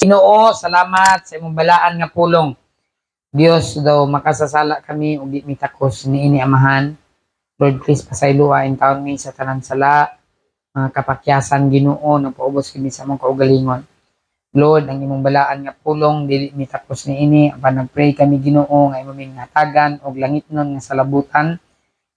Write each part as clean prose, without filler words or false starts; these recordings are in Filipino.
Ginoo, salamat sa imong balaan nga pulong. Dios daw makasasala kami ug di mitakos niini amahan. Lord, please pasayloa in taon mi sa tanan sala, mga kapakyasan Ginoo na paubos kini sa among kaugalingon. Lord, ang imong balaan nga pulong dili mitakos niini, apan nagpray kami Ginoo nga imong ngatagan og langitnon nga salabutan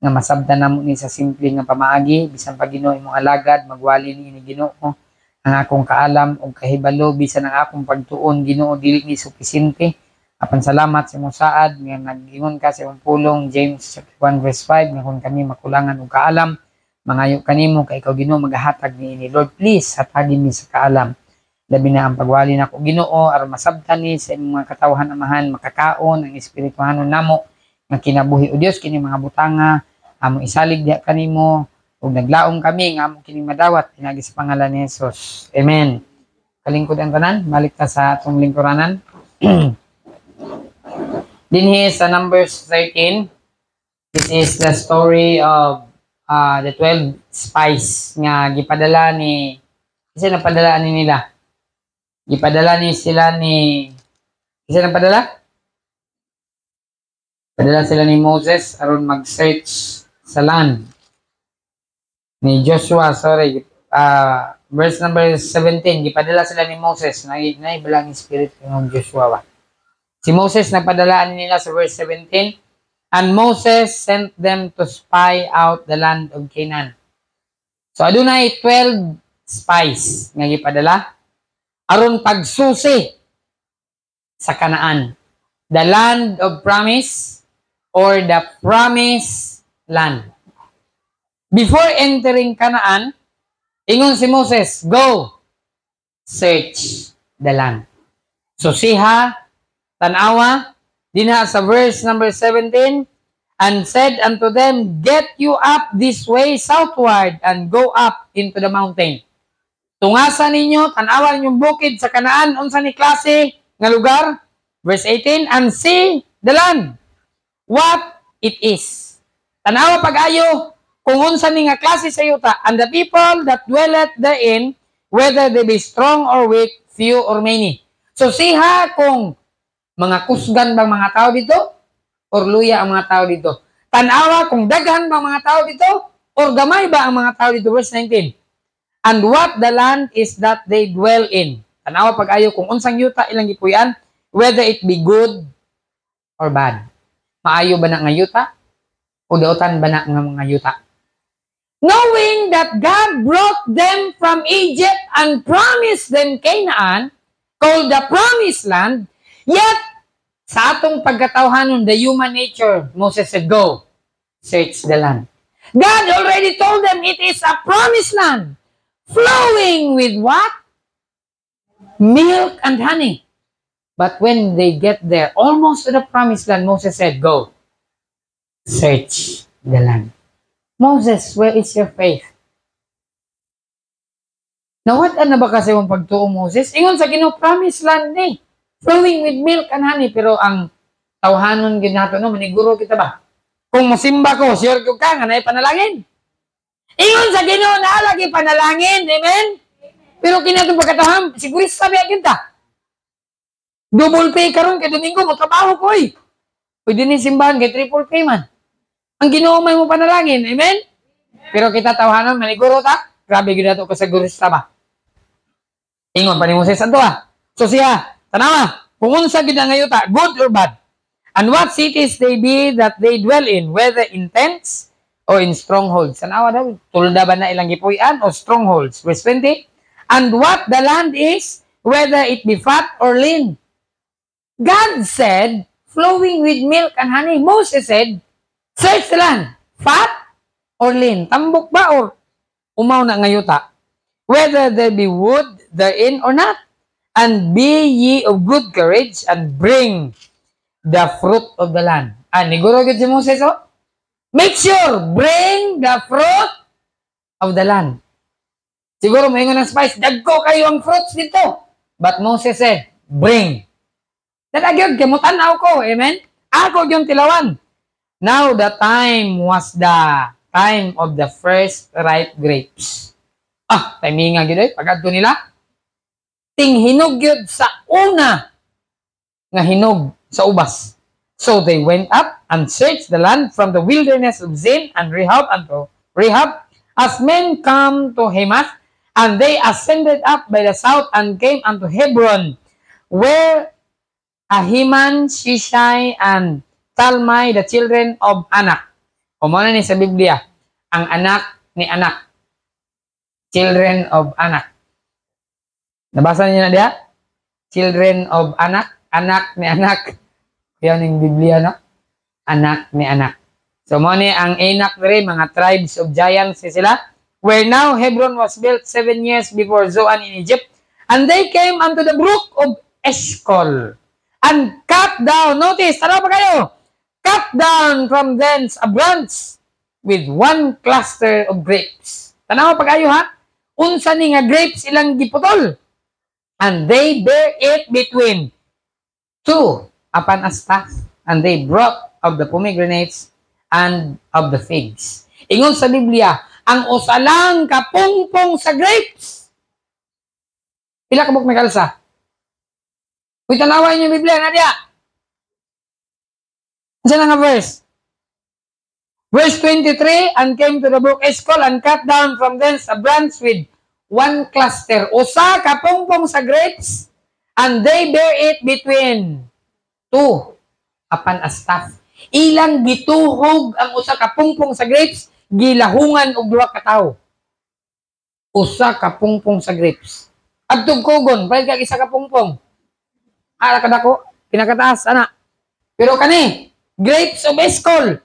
nga masabtan namo ni sa simple nga pamaagi bisan pa Ginoo imong alagad magwali niini Ginoo. Ang akong kaalam o kahibalo bisan ang akong pagtuon Ginoo dili ni supisente. Apan salamat sa imong saad nga nagingon ka sa imong pulong James 1 verse 5 nga kung kami makulangan og kaalam mangayo kanimo kay ikaw Ginoo magahatag niini. Lord, please hatagin mi sa kaalam. Labi na ang pagwali nako Ginoo aron masabtan ni sa imong mga katawhan amahan makakaon ang espirituhanon namo nga kinabuhi o Dios kini mga butanga among isalig diha kanimo. Ug naglaom kami nga amo kining madawat pinagi sa pangalan ni Jesus. Amen. Kalingkod ang tanan, balik ta sa atong lingkuranan. Dinhi sa Numbers 13, this is the story of the 12 spies nga gipadala ni kasi napadala ni nila. Gipadala ni sila ni kasi napadala? Padala sila ni Moses aron mag-search sa land. Ni Joshua, verse number 17, gipadala sila ni Moses, naibalang spirit ng Joshua ba. Si Moses nagpadalaan nila sa verse 17, and Moses sent them to spy out the land of Canaan. So adunay 12 spies nga gipadala aron pagsusi sa Kanaan, the land of promise or the promised land. Before entering Canaan, ingon si Moses, go, search the land. So siha, tanawa, dinha sa verse number 17, and said unto them, get you up this way southward and go up into the mountain. Tungasa ninyo, tanawa ninyong bukid sa Canaan, unsa ni klase nga lugar? Verse 18, and see the land, what it is. Tanawa pag-ayo, kung unsa ni nga klase sa yuta, and the people that dwelleth therein, whether they be strong or weak, few or many. So siha kung mga kusgan bang mga tao dito, or luya ang mga tao dito. Tanawa kung daghan bang mga tao dito, or gamay ba ang mga tao dito. Verse 19. And what the land is that they dwell in. Tanawa pag-ayo kung unsang yuta ilang gipuy-an, whether it be good or bad. Maayo ba na nga yuta? O daotan ba na nga mga yuta? Knowing that God brought them from Egypt and promised them Canaan, called the promised land, yet sa atong pagkatawhanon, the human nature, Moses said, go, search the land. God already told them it is a promised land, flowing with what? Milk and honey. But when they get there, almost to the promised land, Moses said, go, search the land. Moses, where is your faith? Nawat na ba kasi mong pagtuo, Moses? Ingon sa promised land ni, flowing with milk and honey. Pero ang tawhanon ginato, no, maniguro kita ba? Kung musimba ko, sure ko ka, nga na panalangin. Ingon sa Ginoo na lagi panalangin, amen? Pero kinatong pagkataham, siguro sabi kita. Double pay karon kay Domingo, magtrabaho ko eh. Pwede ni simbahan kay triple pay man. Ang Ginoo may mo panalangin, amen? Pero kita tawhanon maniguro ta, grabe gyud ato ka sa gurista ba. Ingon pa ni Moses adto ah. So siya, tanawa, kung unsa gyud ang yuta, good or bad. And what cities they be that they dwell in, whether in tents or in strongholds. Tanawa daw, tulda ba na ilang gipuy-an o strongholds. Verse 20, and what the land is, whether it be fat or lean. God said, flowing with milk and honey. Moses said, search the land, fat or lean, tambok ba or umaw na ngayuta, whether there be wood therein or not, and be ye of good courage, and bring the fruit of the land. Niguro gid si Moses, oh? Make sure, bring the fruit of the land. Siguro maingon ng spice, dagko kayo ang fruits dito. But Moses said, bring. Nalagyod, kamutanaw ko, amen? Ako yung tilawan. Now the time was the time of the first ripe grapes. Timinga gid pag adto nila. ting hinog yun sa una nga hinog sa ubas. So they went up and searched the land from the wilderness of Zin and Rehab unto Rehab, as men come to Hamath, and they ascended up by the south and came unto Hebron, where Ahiman, Shishai, and Talmai, the children of Anak. Kumuna ni sa Biblia, ang anak ni Anak. Children of Anak. Nabasa niyo na diya? Children of Anak. Anak ni Anak. Yan yung Biblia, no? Anak ni Anak. So, mo ni ang Anak rin, mga tribes of giants sila. Where now Hebron was built 7 years before Zoan in Egypt. And they came unto the brook of Eshcol. And cut down, notice, tara pa kayo, cut down from thence a branch with one cluster of grapes. Tanaw pa kayo, ha? Unsa ni nga grapes ilang giputol. And they bear it between two upon a staff. And they brought of the pomegranates and of the figs. Ingon sa Biblia, ang usalang kapungpong sa grapes. Pila ka buk may kalsa? Uy, tanaway niyo Biblia, Nadia. Diyan nga verse. Verse 23, and came to the brook Eshcol and cut down from thence a branch with one cluster. Usa kapungpong sa grapes, and they bear it between two upon a staff. Ilang gituhog ang usa kapungpong sa grapes, gilahungan og duha ka tawo. Usa kapungpong sa grapes. Adtong kugon, bayad ka isa kapungpong. Ara kadako, pinakataas ana. Pero kani, grapes of Eshcol,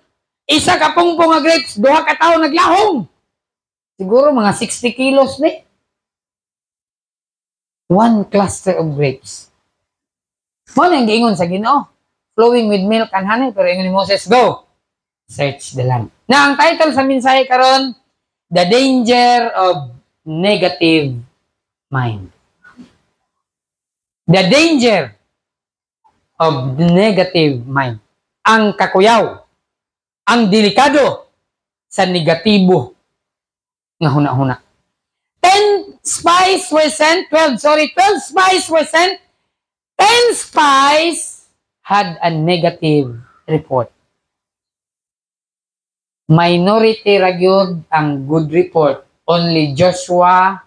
isa kapungpong nga grapes, duha ka tawo naglahong. Siguro mga 60 kilos ni. One cluster of grapes. Mo nang giingon sa Ginoo, flowing with milk and honey, pero ingon ni Moses, go, search the land. Na ang title sa mensahe karon, The Danger of Negative Mind. The danger of negative mind. Ang kakuyaw, ang delikado sa negatibo nga huna-huna. 12 spies were sent. 12 spies were sent. 10 spies had a negative report. Minority ragyod ang good report. Only Joshua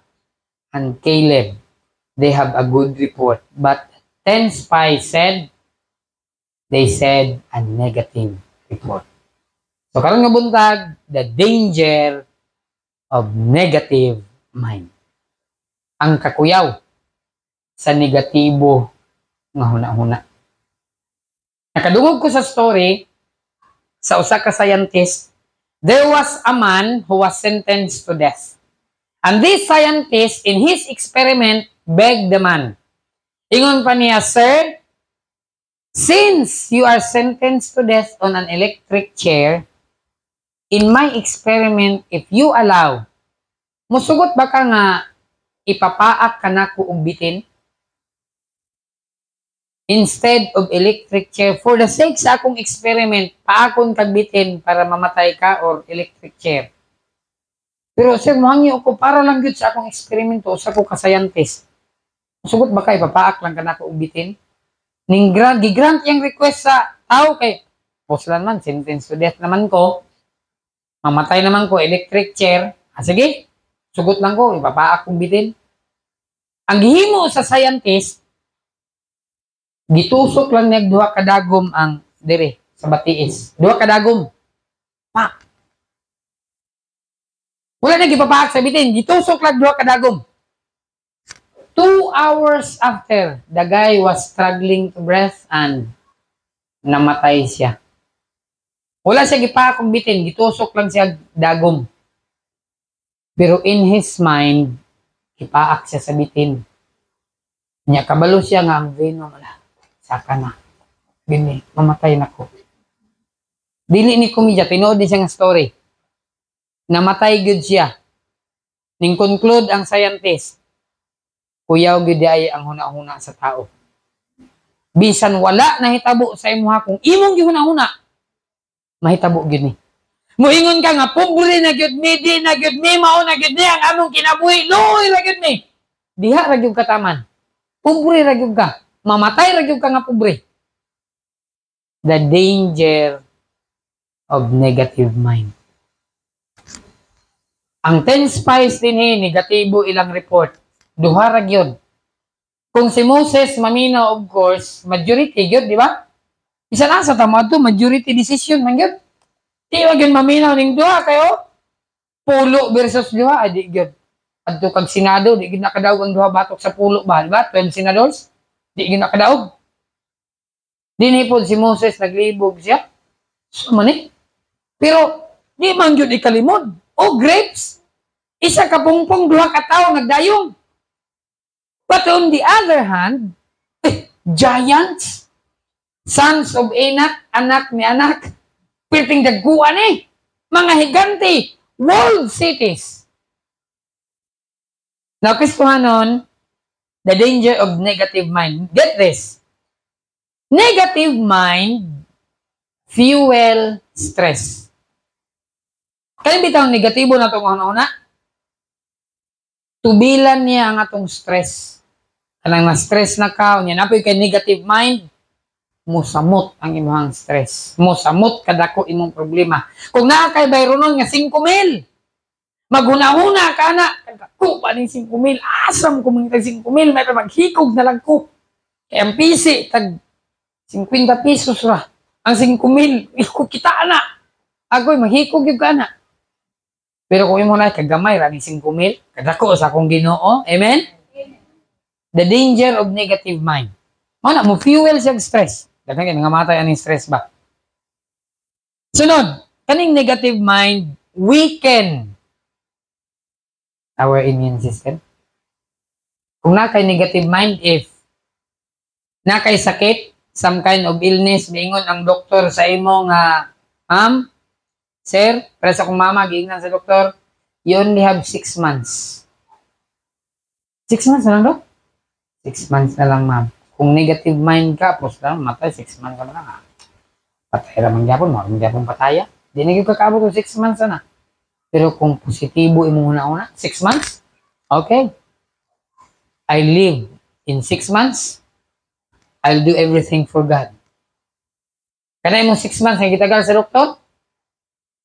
and Caleb, they have a good report. But 10 spies said, they said a negative report. So karon nga buntag, the danger of negative mind. Ang kakuyaw sa negatibo nga huna-huna. Nakadungog ko sa story sa usa ka scientist. There was a man who was sentenced to death. And this scientist, in his experiment, begged the man. Ingon pa niya, sir, since you are sentenced to death on an electric chair, in my experiment, if you allow, musugot ba ka nga ipapaak ka na ko og bitin? Instead of electric chair, for the sake sa akong experiment, paakon kag bitin para mamatay ka or electric chair. Pero sir, mohangyo ko para lang gyud sa akong eksperimento sa ko ka scientist. Musugot ba kay papaak lang ka na ko og bitin? Ning gigrant yang request sa tao kay poslan man sentence to death naman ko. Mamatay naman ko electric chair. Sige. Sugot lang ko ipapaak og bitin. Ang gihimo sa scientist, gitusok lang niya duha ka dagom ang dire sa batiis. Duha ka dagom. Pa. Wala na gipapaak sa bitin. Gitusok lang duha ka dagom. 2 hours after, the guy was struggling to breathe and namatay siya. Wala siya gipaak og bitin. Gitusok lang siya dagom. Pero in his mind, gipaak siya sa bitin. Nya kabalo siya nga ang venom wala. Saka na. Gini, mamatay na ko. Dili ni komedya, tinuod din siya nga story. Namatay gud siya. Ning conclude ang scientist, kuyaw gud ay ang huna-huna sa tao. Bisan wala nahitabo sa imuha kung imong gihuna-huna, mahitabo gud ni. Muingon ka nga pobre na gud mi, di na gud mi, mao na gud ni ang among kinabuhi, luoy ra gud ni. Diha ra gyud kataman. Pobre ra gyud ka. Mamatay ra gyud ka nga pobre. The danger of negative mind. Ang 10 spies din negatibo ilang report. Duha ra gyud. Kung si Moses maminaw, of course, majority gyud, di ba? Isa na sa tama to, majority decision man gyud. Di wa gyud maminaw ning duha kayo. Pulo versus duha, di gyud. Adto kag Senado, di gyud nakadaog ang duha batok sa pulo ba, di ba? 12 senadors, di gyud nakadaog. Dinhi pod si Moses naglibog siya. So man Pero di man gyud ikalimod. O grapes, isa ka pungpong duha ka tawo nagdayong. But on the other hand, giants, sons of Anak, anak ni anak, piting dagkuan mga higante, world cities. Now, Kristohanon, the danger of negative mind. Get this. Negative mind fuel stress. Kaya bitaw negatibo na itong una-una, tubilan niya ang atong stress. Kanang na-stress na ka, niya napoy kay negative mind, musamot ang imong stress. Musamot kadako imong problema. Kung naa kay bayronon nga 5,000, maghuna-huna ka na, kadako pa ning 5,000, asam ko mga 5,000, may maghikog na lang ko. Kaya ang PC, tag 50 pesos ra. Ang 5,000, iko kita na. Agoy, maghikog yung ka na. Pero kung imo na kagamay ra ning 5,000, kadako sa akong Ginoo. Amen? The danger of negative mind. Mana mo fuel siya stress. Daghang kay nga matay aning stress ba. Sunod, kaning negative mind weaken our immune system. Kung na kay negative mind, if na kay sakit, some kind of illness, miingon ang doktor sa imo nga, ma'am, sir, para sa kong mama, giingnan sa doktor, you only have 6 months. 6 months na lang, Dok? 6 months na lang, ma'am. Kung negative mind ka, pos lang, matay, 6 months ka na lang, ha? Patay ramang gyapon, mo, gyapon pataya. Di na yung kakabot 6 months na. Pero kung positibo imong una-una, 6 months, okay. I live in 6 months, I'll do everything for God. Kana imong 6 months, nga gitagal sa doktor,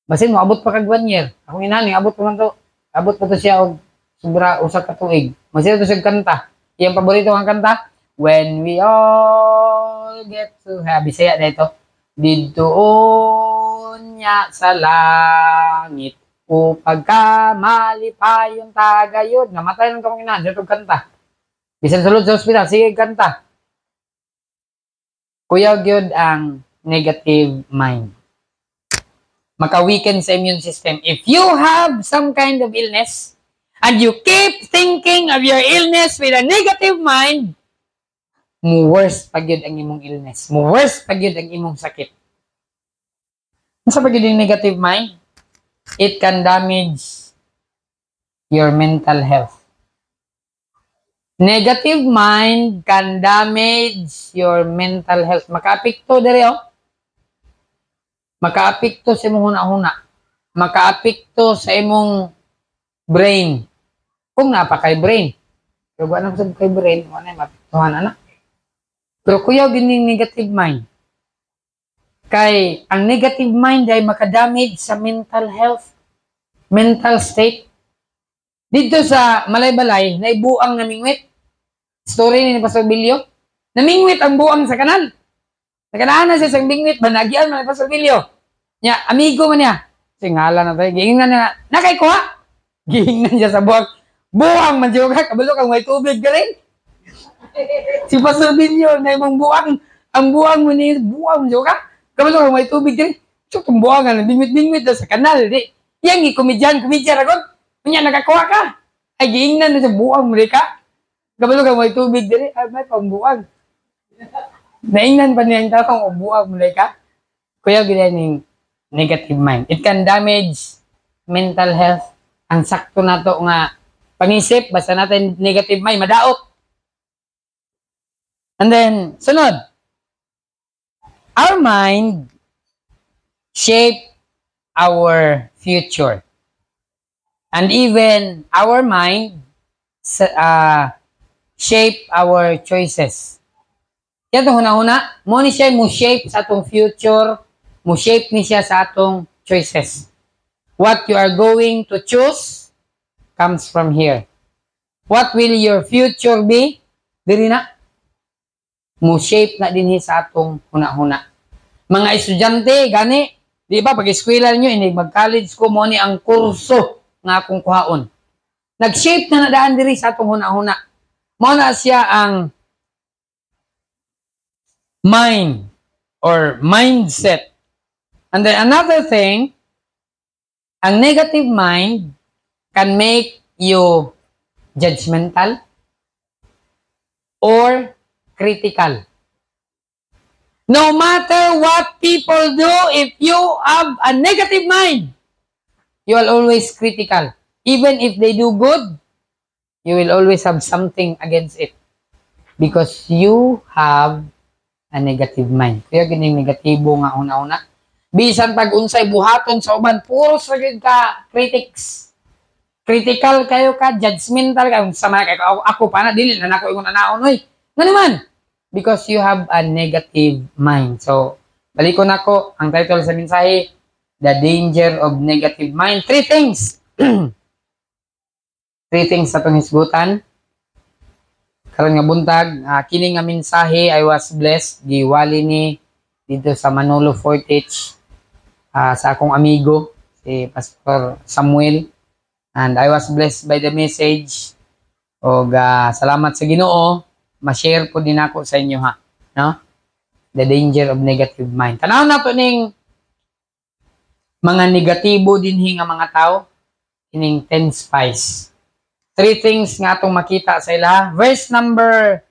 basin mo, abot pa kag 1 year. Akong inaning, abot pa man to. Abot pa to siya og sobra usa ka tuig. Masira to siya kanta. Iyang paborito ang kanta, when we all get to heaven. Bisaya na ito. Diddoon niya sa langit upag ka malipay yung tagayod. Namatay ng kamang inahan. Siya kanta. Bisan sulod sa hospital, sige kanta. Kuya gyud ang negative mind. Maka-weaken sa immune system. If you have some kind of illness, and you keep thinking of your illness with a negative mind, mo worse pag yun ang imong illness. Mo worse pag yun ang imong sakit. Nasa pag yun yung negative mind, it can damage your mental health. Negative mind can damage your mental health. Maka-apekto dere, Maka-apekto sa imong huna-huna. Maka-apekto sa imong brain. Kung napakay brain. Pero ba naman kay brain, wala yung mapektuhan, anak. Pero kuya, gining negative mind. Kay, ang negative mind ay makadamage sa mental health, mental state. Dito sa Malay-Balay, naibuang namingwit. Story ni Pastor Bilyo. Namingwit ang buang sa kanal. Nagkanaan na siya sa bingwit, banagyan man ni Pastor Bilyo. Nya, amigo man niya. Singala na tayo, giingnan na, nakay kuha. Giingnan siya sa buwang. Buwang man siya ka, kabalo kang may tubig ka rin. Si Pastor Bilyo, na imong buwang, ang buwang mo niya, buwang mo siya ka, kabalo kang may tubig ka rin. So, itong buwangan, bingwit-bingwit na sa kanal. Di, yang komedyan ragon. Kanya, nakakuha ka. Ay, giingnan na sa buwang mo rin ka. Kabalo kang may tubig din, ay, may pambuwang. Naingnan pa niya yung tawang, buwang mo rin ka. Kuya, ganyan negative mind. It can damage mental health. Ang sakto na to nga pangisip, basta natin negative mind, madaot. And then, sunod. Our mind shape our future. And even our mind shape our choices. Kaya ito huna-huna, mo ni siya mo shape sa atong future, mo shape ni siya sa atong choices. What you are going to choose comes from here. What will your future be? Diri na. Mo shape na din sa atong huna-huna. Mga estudyante, gani, di ba, pag-eskwela nyo, inig mag-college ko, mo ni ang kurso nga akong kuhaon. Nag-shape na nadaan diri sa atong huna-huna. Mo na siya ang mind or mindset. And then another thing, ang negative mind can make you judgmental or critical. No matter what people do, if you have a negative mind, you will always critical. Even if they do good, you will always have something against it. Because you have a negative mind. Kaya ganing negatibo nga una-una. Bisan pag unsay buhaton sa uban, puro sagid ka critics. Critical kayo ka, judgmental ka, sama kayo, ako pa na, dili na nako ingon anaon, oy. Nga naman, because you have a negative mind. So, balik ko na ko, ang title sa mensahe, The Danger of Negative Mind. 3 things. 3 things sa itong hisgutan. Karon nga buntag, kini nga mensahe, I was blessed, giwali ni dito sa Manolo Fortich, sa akong amigo, si Pastor Samuel. And I was blessed by the message. O salamat sa Ginoo, ma-share po din ako sa inyo ha. No? The danger of negative mind. Tanaw na to ning mga negatibo din nga mga tao, ining 10 spies. 3 things nga atong makita sa ila. Verse number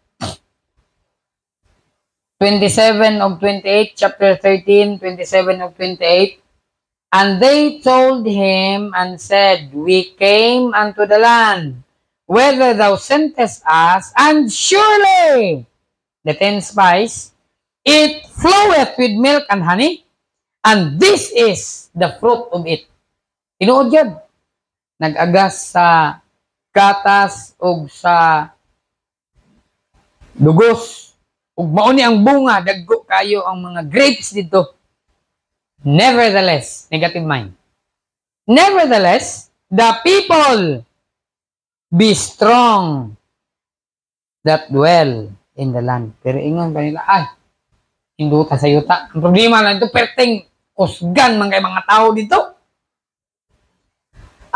27 of 28, chapter 13, 27 of 28. And they told him and said, We came unto the land, whether thou sentest us, and surely, the 10 spies, it floweth with milk and honey, and this is the fruit of it. Tinuod yun. Nag-agas sa gatas o sa dugos. Ug mauni ang bunga, daggo kayo ang mga grapes dito. Nevertheless, negative mind. Nevertheless, the people be strong that dwell in the land. Pero ingon pa nila, ay, hinduta sa yuta. Ang problema lang ito, perting kusgan man kay mga tao dito.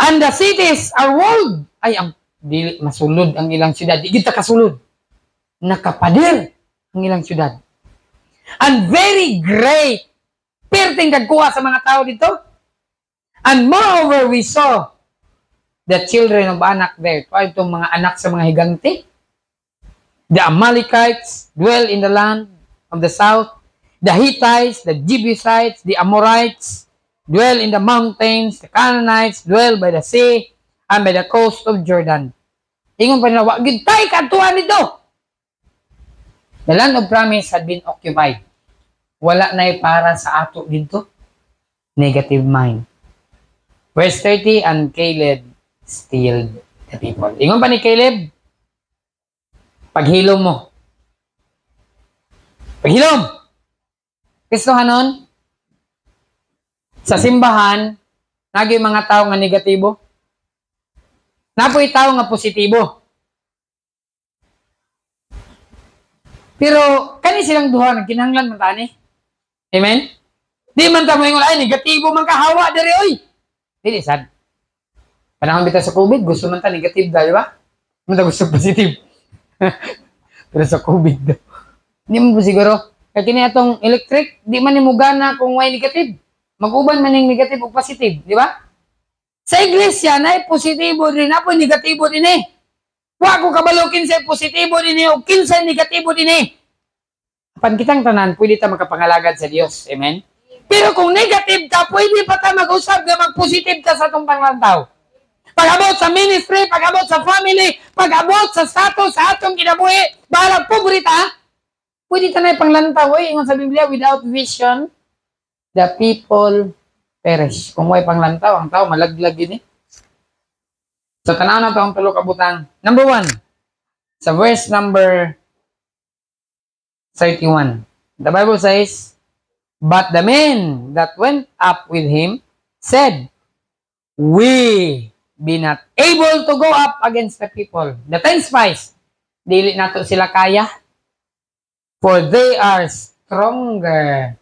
And the cities are walled. Ay, ang dili masulod ang ilang syudad. Di kita kasulod. Nakapadir ang ilang syudad. And very great. Perting kagkuha sa mga tao dito. And moreover, we saw the children of Anak there. Ito itong mga anak sa mga higante. The Amalekites dwell in the land of the south. The Hittites, the Jebusites, the Amorites dwell in the mountains. The Canaanites dwell by the sea and by the coast of Jordan. Ingon pa nila, wag gintay katuan dito. The land of promise had been occupied. Wala na para sa ato dito. Negative mind. Verse 30, and Caleb stilled the people. Ingon pa ni Caleb, paghilom mo. Paghilom! Kristohanon, sa simbahan, naging mga tao nga negatibo. Napoy tao nga positibo. Pero, kani silang duha, nagkinahanglan man tani. Amen? Di man tamo ingon, ay, negatibo man kahawa diri, oy. Dili, sad. Panahon bitaw sa COVID, gusto man ta negative daw, di ba? Man ta gusto positive. Pero sa COVID daw. Hindi mo po siguro. Kaya kini atong electric, di man ni mugana kung may negative. Mag-uban man yung negative o positive, di ba? Sa iglesia, na positibo din, na po negatibo din eh. Wa ko kabalukin sa positibo din eh, o kinsa negatibo din eh. Pan kitang tanan, pwede ta makapangalagad sa Dios. Amen? Pero kung negative ka, pwede pa ta mag-usap na mag-positive ka sa itong panglantaw. Pag-abot sa ministry, pag-abot sa family, pag-abot sa status, sa atong kinabuhi, balang pobrita, pwede ta na panglantaw. Ingon sa Biblia, without vision, the people perish. Kung may panglantaw, ang tao malaglag yun eh. So, tanaw na ito ang tulo kabutang. Number 1, Sa verse number 31. The Bible says, "But the men that went up with him said, We be not able to go up against the people." The 10 spies, dili nato sila kaya. For they are stronger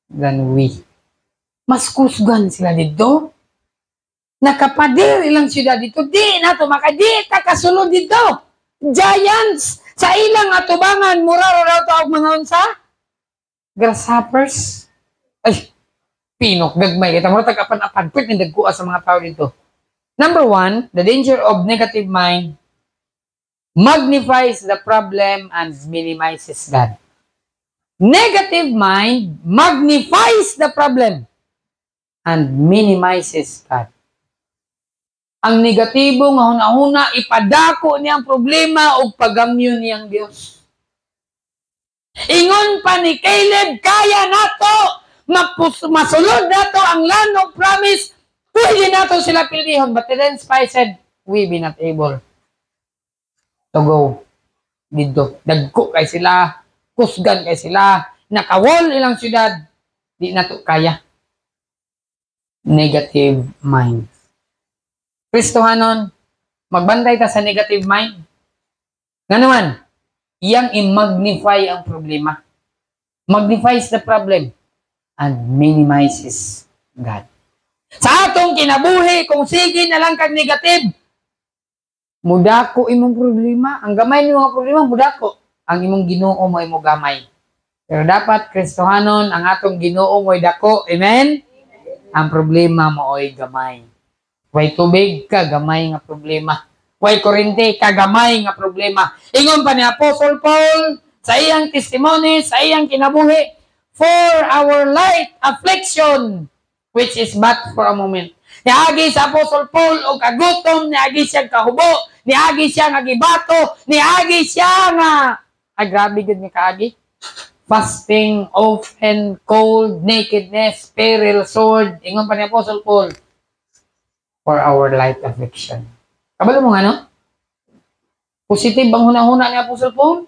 than we. Mas kusgan sila dito. Nakapadir ilang siyudad dito. Di nato makadi kasulod dito. Giants sa ilang atubangan mura raw to mga unsa? Grasshoppers. Ay, pinok gagmay kita mo tag-apan-apan pwede nagkuha sa mga tao dito. Number 1, the danger of negative mind magnifies the problem and minimizes God. Negative mind magnifies the problem and minimizes God. Ang negatibo nga hunahuna ipadako niyang problema o pagamyo niyang Dios. Ingon pa ni Caleb, kaya nato masulod nato ang land of promise. Pwede nato sila pilihon. But the 10 spies said, we be not able to go dito. Dagko kay sila, kusgan kay sila, nakawol ilang syudad, di nato kaya. Negative mind. Kristohanon, magbantay ta sa negative mind. Nga naman, iyang i-magnify ang problema. Magnifies the problem and minimizes God. Sa atong kinabuhi, kung sige na lang kag negative, mudako imong problema. Ang gamay ni mga problema, mudako. Ang imong Ginoo mo imo gamay. Pero dapat, Kristohanon, ang atong Ginoo mo'y dako. Amen? Ang problema mo'y gamay. Way tubig, kagamay nga problema. Way kurente, kagamay nga problema. Ingon pa ni Apostle Paul, sa iyang testimony, sa iyang kinabuhi, for our light affliction, which is but for a moment. Niagi sa Apostle Paul o kagutom, niagi siya kahubo, niagi siya nga gibato, niagi siya nga, ay grabe gud ni kaagi. Fasting, often, cold, nakedness, peril, sword. Ingon pa ni Apostle Paul, for our light affliction. Kabalo mo nga, no? Positive bang hunahuna ni Apostle Paul?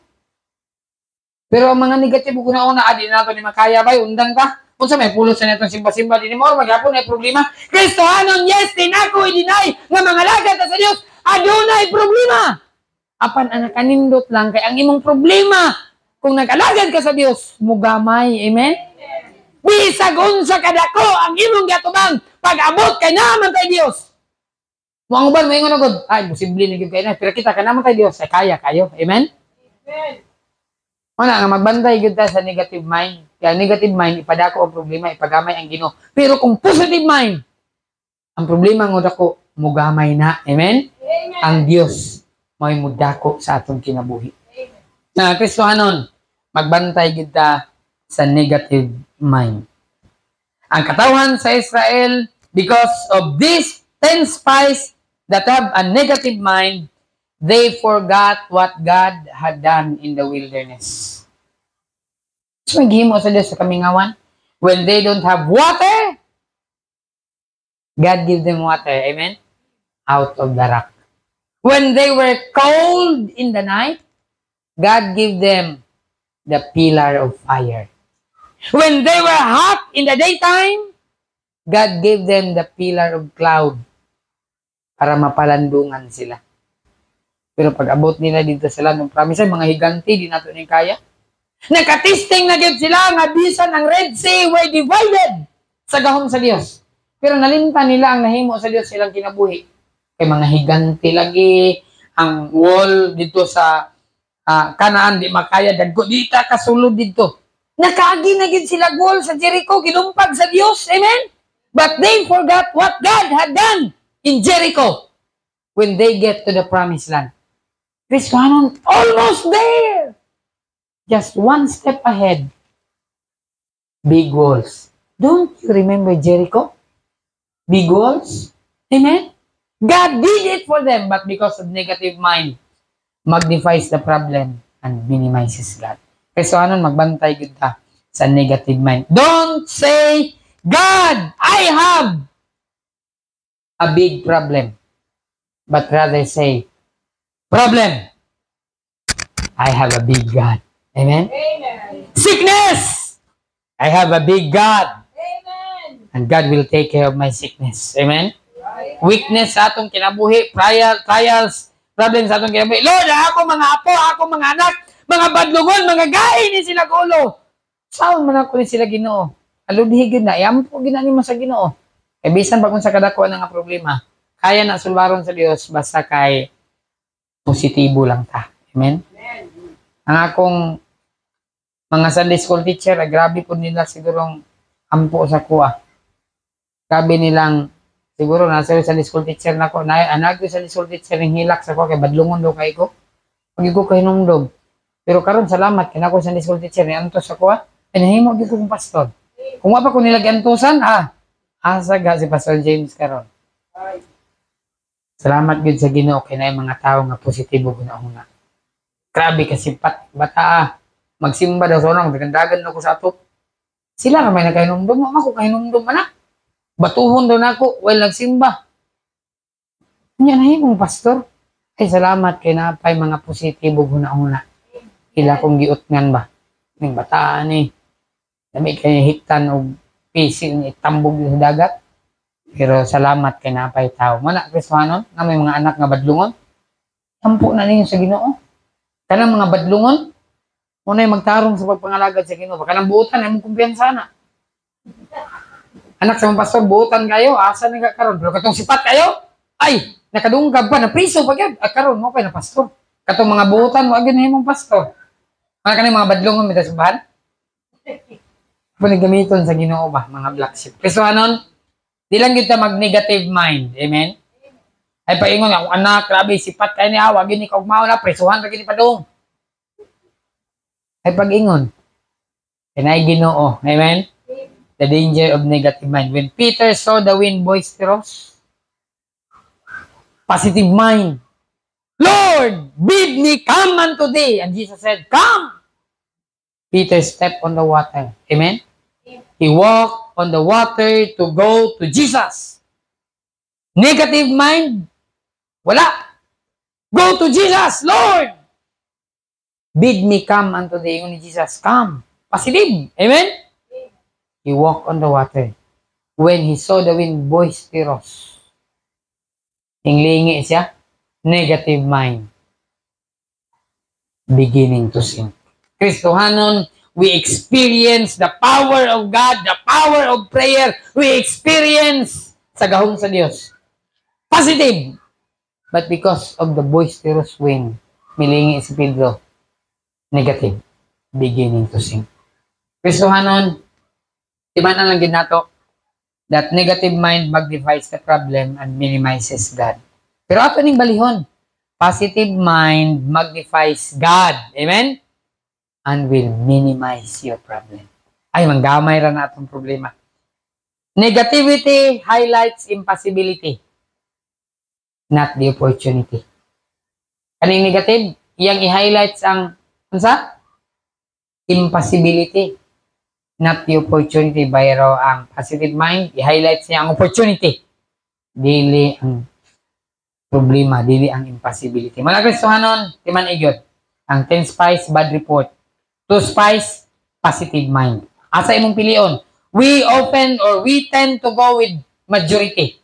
Pero ang mga negative hunahuna, adi na ito ni makaya ba? Undang ka? Kung sa may pulos na itong simba-simba, di ni mo, maghapon ay problema. Kristohanon, yes, tinako, i-deny, nga mga lagat sa Diyos, adunay problema. Apan ang nakanindot lang, kay ang imong problema, kung nag-alagad ka sa Diyos, mugamay, amen? Bisag unsa kadako ang imong gatubang, pag-abot kay naman kay Diyos. Muang uban, may ingon agad, ay, posible na gyud kay na, pero kita ka naman kay Diyos, ay kaya kayo, amen? Amen. Wala nga, magbantay gyud ta sa negative mind. Kaya negative mind, ipadako ang problema, ipagamay ang Ginoo. Pero kung positive mind, ang problema ng dako, mugamay na, amen? Amen. Ang Diyos, may mudako sa atong kinabuhi. Na Kristohanon, magbantay gyud ta sa negative mind. Ang katawan sa Israel, because of these 10 spies that have a negative mind, they forgot what God had done in the wilderness. So, maghimo sa Diyos sa kamingawan. When they don't have water, God give them water. Amen? Out of the rock. When they were cold in the night, God give them the pillar of fire. When they were hot in the daytime, God gave them the pillar of cloud para mapalandungan sila. Pero pag abot nila dito sila ng promise, mga higanti, di nato ni kaya. Nakatisting na gyud sila nga bisan ang Red Sea were divided sa gahom sa Dios. Pero nalimtan nila ang nahimo sa Dios silang kinabuhi. Kay mga higanti lagi, ang wall dito sa Kanaan, di makaya, dagko, di ta kasulod dito. Nakaagi na gyud sila wall sa Jericho, kilumpag sa Dios, amen? But they forgot what God had done in Jericho when they get to the promised land. Kristohanon, almost there. Just one step ahead. Big walls. Don't you remember Jericho? Big walls? Amen? God did it for them, but because of negative mind, magnifies the problem and minimizes God. Kristohanon, magbantay gyud ta sa negative mind. Don't say, God, I have a big problem. But rather say, problem, I have a big God. Amen? Amen. Sickness! I have a big God. Amen. And God will take care of my sickness. Amen? Right. Weakness sa atong kinabuhi, trials, problems sa atong kinabuhi. Lord, ako mga apo, ako mga anak, mga badlungon, mga gain ni sila ulo. Saan man ako ni sila Ginoo? Aludhigid na, iampo ginani mo sa Ginoo. E bisan pa kung sa kadako na nga problema, kaya na sulbaron sa Dios basta kay positibo lang ta. Amen? Amen. Ang akong mga Sunday school teacher, grabe po nila sigurong ampo sa kuha. Grabe nilang, siguro nasa Sunday school teacher na ko, anak ko Sunday school teacher ng hilak sa kuha, kay badlungon daw kay ko. Pag ko kay nungdog. Pero karon salamat, kinako Sunday school teacher ni anto sa kuha, ay nahimo gyud ko kong pastor. Kung wapa ko nilagyan tusan, asa ga si Pastor James karon. Right. Salamat gud sa Ginoo kay naay mga tawo nga positibo guna-una. Grabe kasi bata magsimba daw sa unang dagandagan ako sa atop. Sila ra may nagkahinumdum, ako kahinumdum anak. Batuhon daw nako while nagsimba. Nya nahimong pastor. Ay salamat kay naapay mga positibo guna-una. Ila kong giutngan ba. Ning bata ni. Dami kay hiktan og pising itambog sa dagat. Pero salamat kay naapay tao. Mana Kristohanon nga may mga anak nga badlungon. Tampo na ninyo sa Ginoo. Kanang mga badlungon, muna'y magtarong sa pagpangalagad sa Ginoo. Kanang buutan ay mong kumpiyansa na. Anak sa mga pastor, buutan kayo, asa na karon. Pero katong sipat kayo, ay, nakadunggab pa, na priso pag yan. Karon mo pa na pastor. Katong mga buutan, wag yun mong pastor. Mga kanang mga badlungon, may tasabahan. Panigamiton sa Ginoo ba, mga black sheep. Kristohanon, di lang kita mag-negative mind. Amen? Ay paingon ako, anak, grabe, sipat kayo ni Awa, gini ka ugmao na, presuhan ka gini pa doon. Ay pag-ingon. Kinay Ginoo. Amen? The danger of negative mind. When Peter saw the wind boisterous, positive mind. Lord, bid me come unto thee. And Jesus said, come. Peter stepped on the water. Amen? He walked on the water to go to Jesus. Negative mind, wala. Go to Jesus, Lord. Bid me come unto the ingon ni Jesus. Come. Positive. Amen? He walked on the water. When he saw the wind boisterous, hinglingi siya, negative mind, beginning to sink. Kristohanon, we experience the power of God, the power of prayer. We experience sa gahom sa Dios. Positive. But because of the boisterous wind, milingi si Pedro, negative, beginning to sink. Kristohanon, timanan lang din nato that negative mind magnifies the problem and minimizes God. Pero ato ning balihon, positive mind magnifies God. Amen? And will minimize your problem. Ay, manggamay ra na atong problema. Negativity highlights impossibility, not the opportunity. Kaning negative, iyang i-highlights ang unsa? Impossibility, not the opportunity. Bayro ang positive mind, i-highlights niya ang opportunity. Dili ang problema, dili ang impossibility. Mga Kristohanon, timan igyot. Ang 10 spies, bad report. 2 spies, positive mind. Asa imong pilion? We tend to go with majority.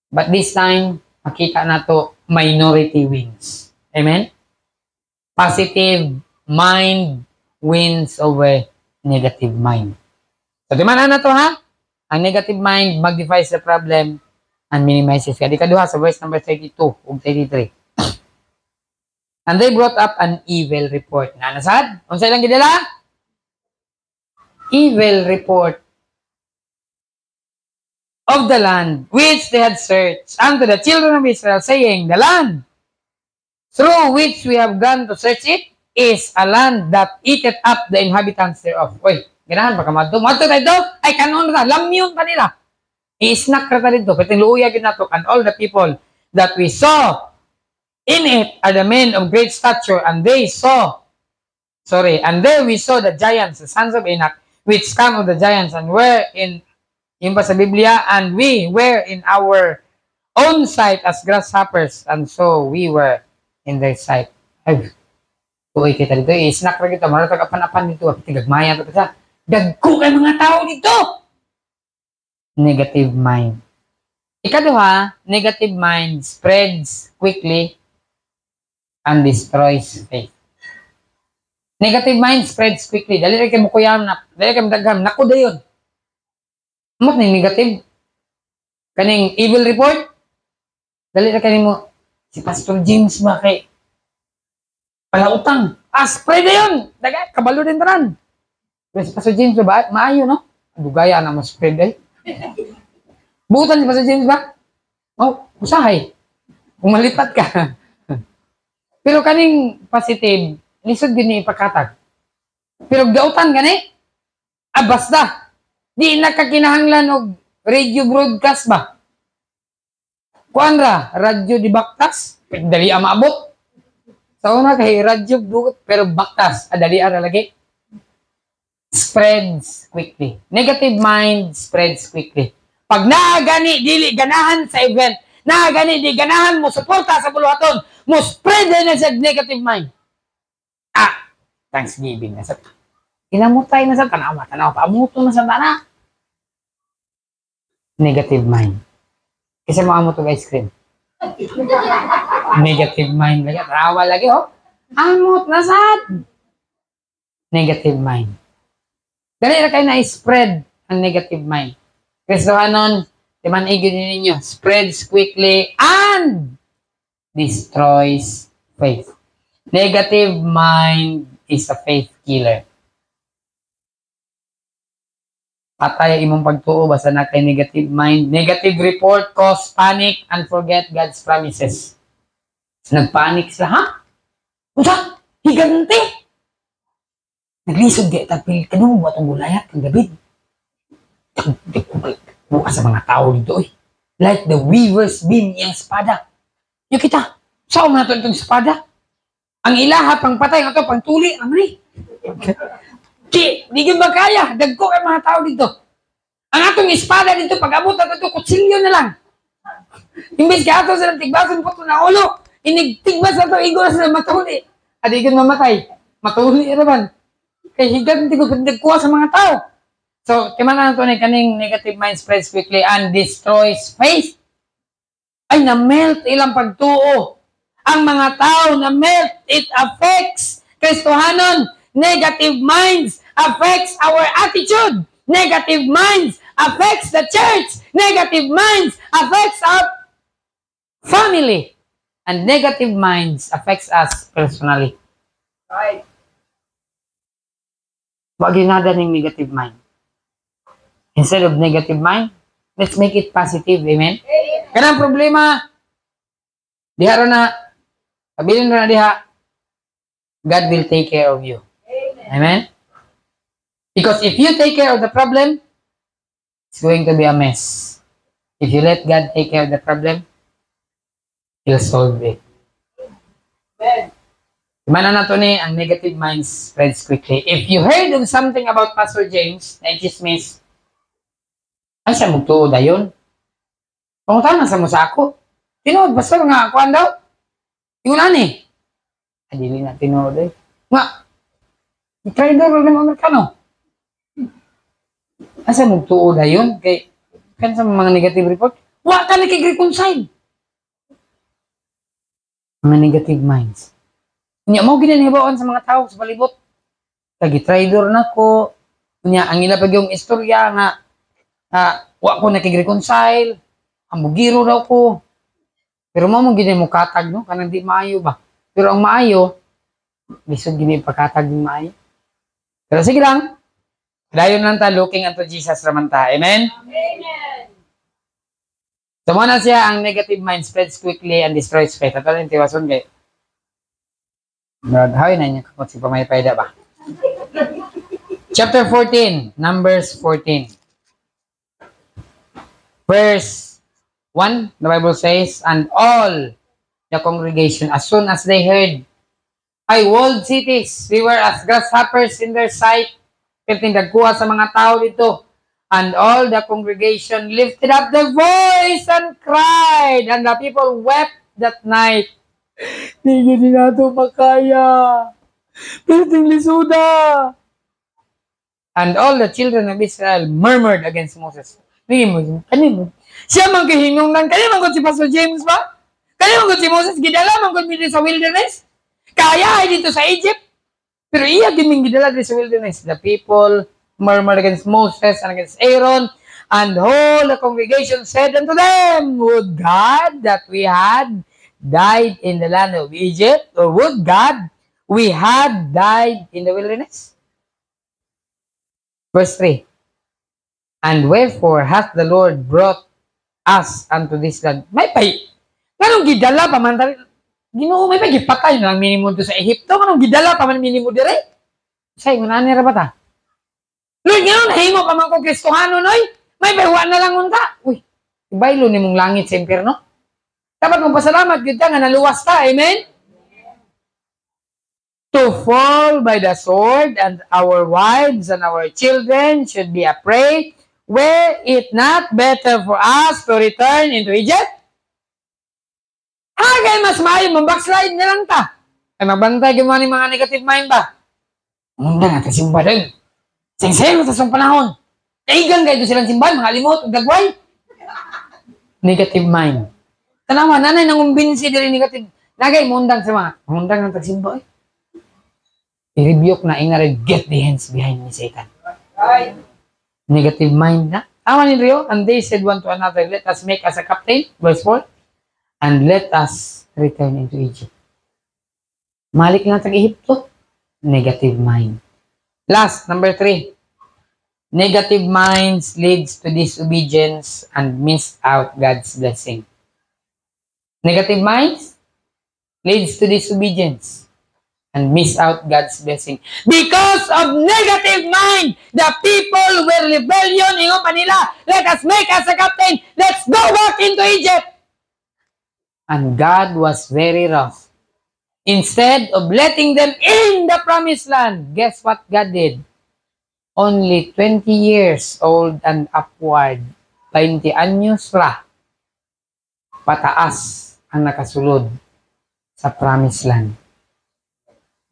But this time, makita na to, minority wins. Amen? Positive mind wins over negative mind. So, timanan na to ha? Ang negative mind magnifies the problem and minimizes. Kadi kaduha sa verse number 32 ug 33. And they brought up an evil report. Na nasad? Unsa lang gidala? Evil report of the land which they had searched unto the children of Israel, saying, the land through which we have gone to search it is a land that eateth up the inhabitants thereof. Uy, ganahan baka madto. Madto tayo, ay kanon na, lamyon pa nila. I-snack na tayo dito. Patiluya ginato, and all the people that we saw in it are the men of great stature, and there we saw the giants, the sons of Anak, which come of the giants, and were in yung pa sa Biblia, and we were in our own sight as grasshoppers, and so we were in their sight. Ay, Uy, kita dito, snack ra kita, maratag apan-apan dito, tigagmaya to sa. Dagko kay mga tao dito. Negative mind. Ikaduha, negative mind spreads quickly and destroys faith. Negative mind spreads quickly. Dali rin kayo mukuyam na, dali kayo dagham, naku dayon. Amot na yung negative. Kaning evil report, dali rin kayo mo, si Pastor James ba kay palautang. Spread na yun. Daga, kabalo din tanan. Pero si Pastor James ba, maayo, no? Dugaya na mo spread ay. Buutan si Pastor James ba? Oh, usahay. Kung malipat ka. Pero kaning positive, lisod din ni ipakatag. Pero gautan gani, basta. Di nakakinahanglan og radio broadcast ba? Kuan ra, radyo di baktas, dali maabot. Sa una kay radyo dugot pero baktas, dali ara lagi. Spreads quickly. Negative mind spreads quickly. Pag naagani, dili ganahan sa event, naagani, di ganahan mo, suporta sa buluhaton, mo spread na sa negative mind. Thanksgiving na sa inamutay na sa tanaw, paamuto na sa tana. Negative mind. Kasi maamuto ng ice cream. Negative mind lagi. Rawa lagi, oh. Amot na sad. Negative mind. Dali na kayo na-spread ang negative mind. Kristohanon, timan igin ninyo, spreads quickly and destroys faith. Negative mind is a faith killer. Patay imong pagtuo basta na kay negative mind. Negative report cause panic and forget God's promises. Nagpanic sila, ha? Usa, higante! Naglisod kayo, tapil ka nung buhat ang gulayat ng David. Bukas sa mga tao dito, eh. Like the weaver's beam niyang espada. Yung kita, saan mo na ito itong espada? Ang ilaha, pang patay, ito, pang tuli, naman eh. Di yun ba kaya? Dagko kay mga tao dito. Ang atong espada dito, pag-abot at ito, kutsilyo na lang. Imbes ka ato silang tigbasan po ito na ulo. Inigtigbas na ito, igo na sila matuli. At igon mamatay. Matuli naman. Kaya higat hindi ko nagkuha sa mga tao. So, timanan ito na kaning negative mind spreads quickly and destroys faith. Ay, na-melt ilang pagtuo. Ang mga tao na-melt, it affects Kristohanon. Negative minds affects our attitude. Negative minds affects the church. Negative minds affects our family. And negative minds affects us personally. Right. Wag yun nada ng negative mind. Instead of negative mind, let's make it positive. Amen? Kanang problema, diha ro na, kabilin ro na diha, God will take care of you. Amen? Because if you take care of the problem, it's going to be a mess. If you let God take care of the problem, He'll solve it. Amen. Imana na to ni, ang negative mind spreads quickly. If you heard of something about Pastor James, na chismis, ay siya magtuod ayon. Pangutan sa mo sa ako. Tinood, basta nga akuan daw. Igulan eh. Adili na tinood eh. Nga, i-trader ng Amerikano. Asa magtuod ayon kay kan sa mga negative report, wa ka nakig-reconcile. Mga negative minds. Nya mo ginanibaon sa mga tao sa palibot. Kagi trader na ko. Nya ang ila pag yung istorya nga wa ko nakig-reconcile. Ambugiro daw ko. Pero mo gini mo katag no kanang di maayo ba. Pero ang maayo lisod gini pagkatag ng maayo. Pero sige lang. Dayon lang ta looking unto Jesus raman ta. Amen. Amen. So mo na siya ang negative mind spreads quickly and destroys faith. Ato lang tiwason kay Hay na niya kapag si Pamaypayda ba? Chapter 14, Numbers 14. Verse 1, the Bible says, and all the congregation, as soon as they heard, ay walled cities, we were as grasshoppers in their sight. Nagkuha sa mga tao dito. And all the congregation lifted up their voice and cried, and the people wept that night. Hindi nato makaya. Perting lisuda. And all the children of Israel murmured against Moses. Kanimo. Siya man kahinungdan. Kanimo man si Pastor James ba? Kanimo man si Moses. Gidala man dito sa wilderness. Kaya ay dito sa Egypt. Pero iya giming gidala dito sa wilderness. The people murmured against Moses and against Aaron. And all the congregation said unto them, would God that we had died in the land of Egypt? Or would God we had died in the wilderness? Verse 3. And wherefore hath the Lord brought us unto this land? May pay. Ganong gidala pa man. Ginoo, may pay. Gipatay na lang minimum to sa Ehipto. Ganong gidala pa man minimum dire. Say, manani ra ba ta? Lord, gano'n, nahimo pa man ko Kristohano, noy. May baywa na lang unta. Uy, ibaylo ni mong langit sa impyerno. Dapat mong pasalamat, kita nga naluwas ta. Amen? To fall by the sword, and our wives and our children should be a prey. Were it not better for us to return into Egypt? Kaya mas maayo, mag-backslide na lang ta. Ay magbantay gumawa ni mga negative mind ba? Munda nga, kasimba doon. Sing-sing sa song panahon. Kaigan kayo silang simbahan, mga limot, gagway. Negative mind. Tanawa, nanay nang umbinsi diri negative. Nagay, mundang sa mga, mundang ng tagsimba eh. I-rebuke na ingare, get the hands behind me, Satan. Right. Negative mind na. Tama ni Rio, and they said one to another, let us make us a captain, verse 4, and let us return into Egypt. Malik na tag-Ehipto. Negative mind. Last, number 3. Negative minds leads to disobedience and miss out God's blessing. Negative minds leads to disobedience and miss out God's blessing. Because of negative mind, the people were rebellion. Ingon pa nila, let us make us a captain. Let's go back into Egypt. And God was very wroth. Instead of letting them in the promised land, guess what God did? Only 20 years old and upward, 20 anyos ra, pataas ang nakasulod sa promised land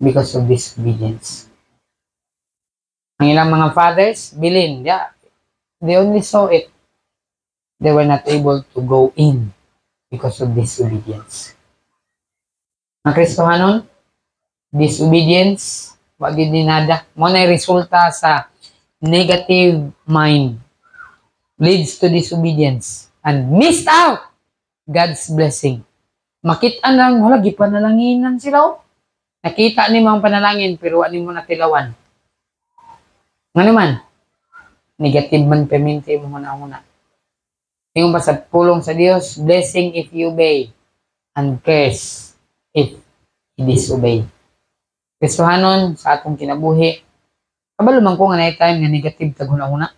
because of disobedience. Ang ilang mga fathers, bilin, they only saw it. They were not able to go in because of disobedience. Ang Kristohanon, disobedience, wag din nada. Mo na resulta sa negative mind. Leads to disobedience and missed out God's blessing. Makita lang, wala, gipanalanginan sila. Nakita ni mga panalangin, pero ano mo natilawan. Nga naman, negative man pemente mo muna. Yung pa sa pulong sa Diyos, blessing if you obey, and curse if you disobey. Kristohanon, sa atong kinabuhi, kabalo man ko nga na time nga negative tag huna-huna.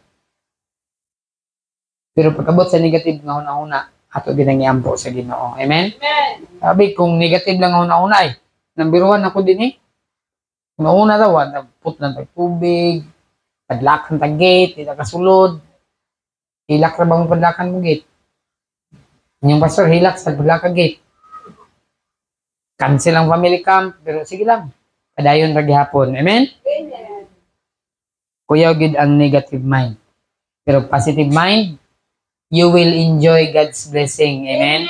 Pero pagkabot sa negative nga huna-huna, ato ginangiampo sa Ginoo. Amen? Amen. Sabi, kung negative lang huna-huna ay, nambiruan ako din eh. Huna-huna daw, put ng tagtubig, padlakan tag gate, di kasulod. Hilak na bang padlakan mo gate? Yung pastor, hilak sa padlakan gate. Cancel ang family camp, pero sige lang. Padayon ra gihapon. Amen? Amen. Kuya gid ang negative mind. Pero positive mind, you will enjoy God's blessing. Amen?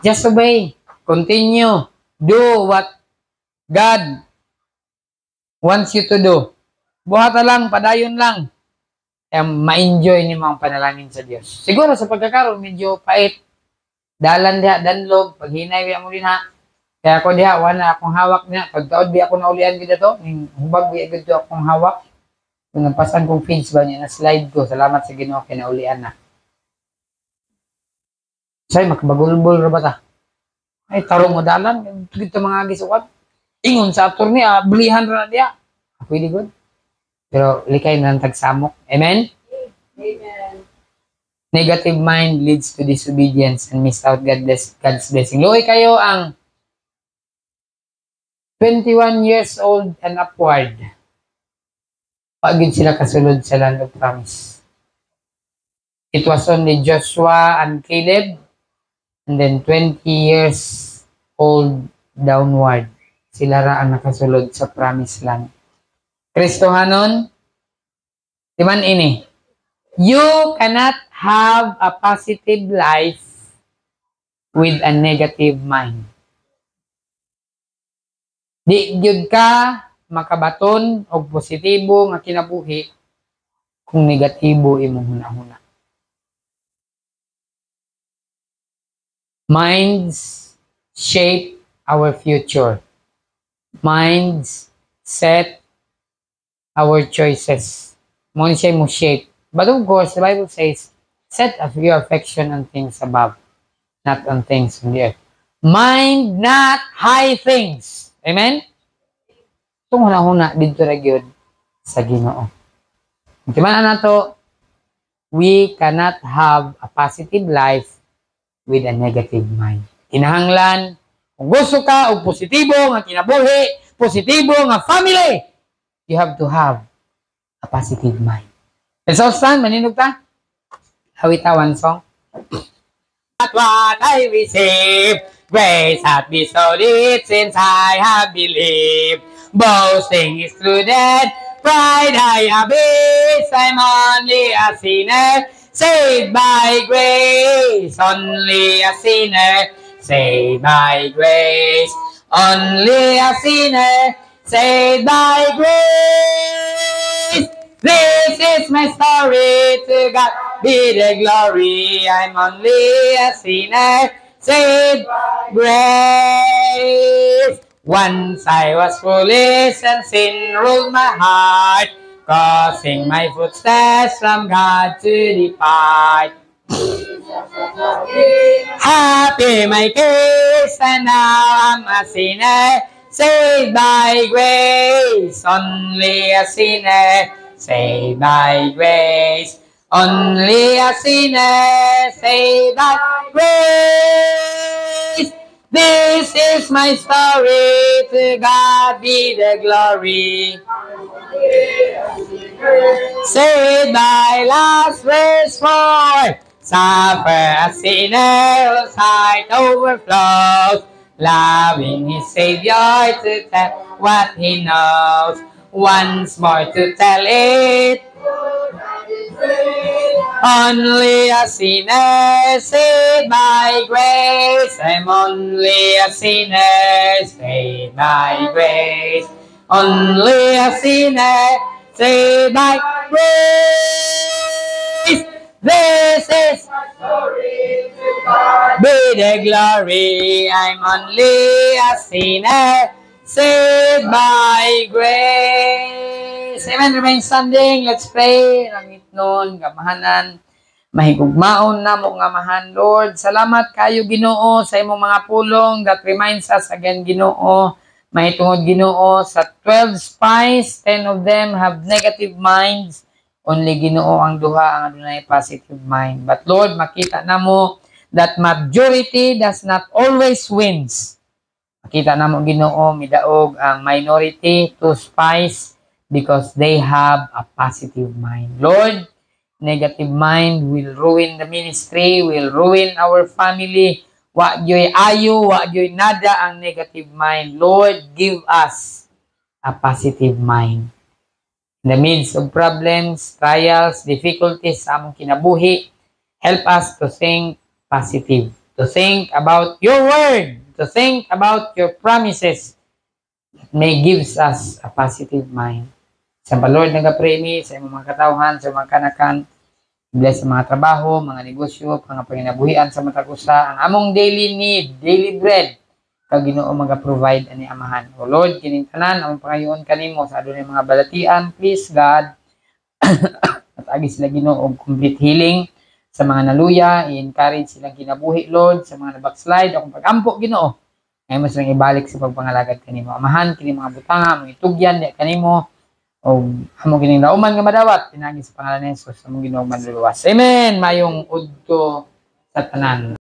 Just obey. Continue. Do what God wants you to do. Buhata lang, padayon lang. Ma-enjoy ni mga panalangin sa Diyos. Siguro sa pagkakaroon, medyo pait. Dalan diha, danlog, paghinay mo din ha. Kaya ako diha, wala akong hawak niya. Pagtaod di ako naulian gid to, ning hubag di gid akong hawak. Kung napasan kong feeds ba niya na slide ko, salamat sa Ginoo kay naulian na. Say makabagulbol ra ba ta? Ay tarong mo dalan, gito mga gisukat. Ingon sa attorney, blihan ra diha. Pwede good. Pero likay na lang tagsamok. Amen? Amen. Negative mind leads to disobedience and miss out God's blessing. Luoy kayo ang 21 years old and upward. Pagin sila kasulod sa land of promise. It was only Joshua and Caleb, and then 20 years old downward sila ra ang nakasulod sa promised land. Kristohanon, di man ini, you cannot have a positive life with a negative mind. Di gyud ka makabaton og positibo nga kinabuhi kung negatibo imong hunahuna. Minds shape our future. Minds set our choices. Mo siya mo shape. But of course, the Bible says, set of your affection on things above, not on things on the earth. Mind not high things. Amen? Itong huna-huna dito ra gyud sa Ginoo. Timan na to, we cannot have a positive life with a negative mind. Kinahanglan, kung gusto ka og positibo nga kinabuhi, positibo nga family, you have to have a positive mind. Let's all stand, maninog ta. Hawitawan song. At what I receive, grace hath bestowed it since I have believed. Boasting is through death, pride I abase, I'm only a sinner, saved by grace, only a sinner, saved by grace, only a sinner, saved by grace. This is my story, to God be the glory, I'm only a sinner, saved by grace. Once I was foolish and sin ruled my heart, causing my footsteps from God to depart. Happy my case, and now I'm a sinner, saved by grace, only a sinner, saved by grace, only a sinner, saved by grace. This is my story, to God be the glory. Saved by last verse 4, suffer a sinner whose heart overflows, loving his Savior to tell what he knows, once more to tell it. Only a sinner, saved by grace. I'm only a sinner, saved by grace. Only a sinner, saved by grace. This is my story, to God be the glory. I'm only a sinner, saved by grace. Amen. Remain standing. Let's pray. Langit nun, gamahanan, mahigugmaon na mo ngamahan, Lord. Salamat kayo, Ginoo, sa imong mga pulong that reminds us again, Ginoo, mahitungod, Ginoo, sa 12 spies, 10 of them have negative minds. Only, Ginoo, ang duha ang adunay positive mind. But Lord, makita na mo that majority does not always wins. Makita na mo, Ginoo, midaog ang minority to spies because they have a positive mind. Lord, negative mind will ruin the ministry, will ruin our family. Wa joy ayo, wa joy nada ang negative mind. Lord, give us a positive mind. In the midst of problems, trials, difficulties sa among kinabuhi, help us to think positive, to think about your word, to think about your promises that may gives us a positive mind. Sa Lord, nagapray mi sa imong mga katawhan, sa mga kanakan, bless sa mga trabaho, mga negosyo, mga panginabuhian sa matag usa, ang among daily need, daily bread, kag Ginoo maga-provide ani amahan. O Lord, kining tanan among pangayoon kanimo sa adunay mga balatian, please God, at agi sila Ginoo og complete healing sa mga naluya, i-encourage silang kinabuhi, Lord, sa mga nabackslide, akong pag-ampo, Ginoo, ngayon mo silang ibalik sa pagpangalagad kanimo. Amahan, kini mga butanga, mga itugyan, di kanimo, o among gining nauman nga madawat, pinagi sa pangalan ni Jesus, among Ginoo manluluwas. Amen! Mayong udto sa tanan.